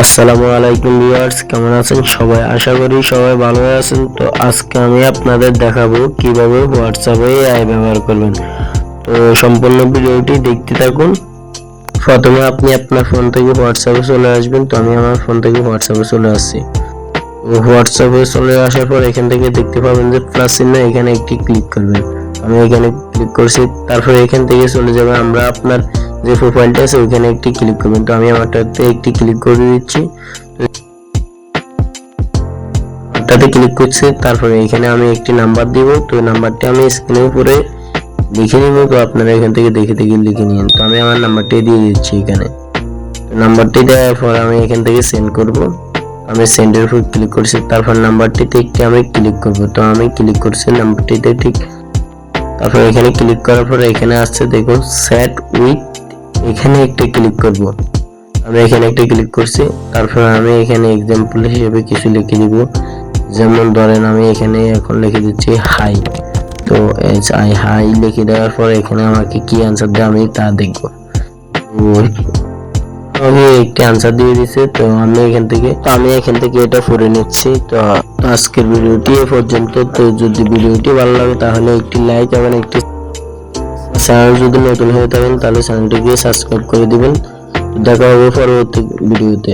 আসসালামু আলাইকুম ভিউয়ার্স, কেমন আছেন সবাই? আশা করি সবাই ভালো আছেন। তো আজকে আমি আপনাদের দেখাবো কিভাবে হোয়াটসঅ্যাপে এআই ব্যবহার করবেন। তো সম্পূর্ণ ভিডিওটি দেখতে থাকুন। প্রথমে আপনি আপনার ফোন থেকে হোয়াটসঅ্যাপে চলে আসবেন। তো আমি আমার ফোন থেকে হোয়াটসঅ্যাপে চলে আসছি। তো হোয়াটসঅ্যাপে চলে আসার পর এখান থেকে দেখতে পাবেন যে প্লাস চিহ্ন, এখানে একটি ক্লিক করবেন। আমি এখানে ক্লিক করছি। তারপরে এখান থেকে চলে যাবে আমরা আপনার যে প্রোফাইলটা আছে ওইখানে একটি ক্লিক করবেন। তো আমি আমারটাতে একটি ক্লিক করে দিচ্ছি। ওটাতে ক্লিক করছি। তারপরে এখানে আমি একটি নাম্বার দিব। তো নাম্বারটি আমি স্ক্রিনের উপরে লিখে নিব। তো আপনারা এখান থেকে দেখে দেখে লিখে নিন। তো আমি আমার নাম্বারটি দিয়ে দিচ্ছি এখানে। তো নাম্বারটি দেওয়ার পর আমি এখান থেকে সেন্ড করব। আমি সেন্ডের উপর ক্লিক করছি। তারপর নাম্বারটিতে একটি আমি ক্লিক করব। তো আমি ক্লিক করছি নাম্বারটিতে ঠিক। তারপর এখানে ক্লিক করার পর এখানে আসছে দেখুন চ্যাট উইথ, এখানে একটি ক্লিক করব। আমি এখানে একটি ক্লিক করছি। তারপর আমি এখানে এক্সাম্পল হিসেবে কিছু লিখে দিব। যেমন ধরেন আমি এখানে এখন লিখে দিচ্ছি হাই। তো হাই লিখে দেওয়ার পর এখানে আমাকে কি আনসার দেয় আমি তা দেখব। আমি একটি আনসার দিয়ে দিচ্ছে। তো আমি এখান থেকে এটা পড়ে নিচ্ছি। তো আজকের ভিডিওটি এ পর্যন্ত। তো যদি ভিডিওটি ভালো লাগে তাহলে একটি লাইক এবং একটি চ্যানেল যদি নতুন হয়ে থাকেন তাহলে চ্যানেলটিকে সাবস্ক্রাইব করে দিবেন। দেখা হবে পরবর্তী ভিডিওতে।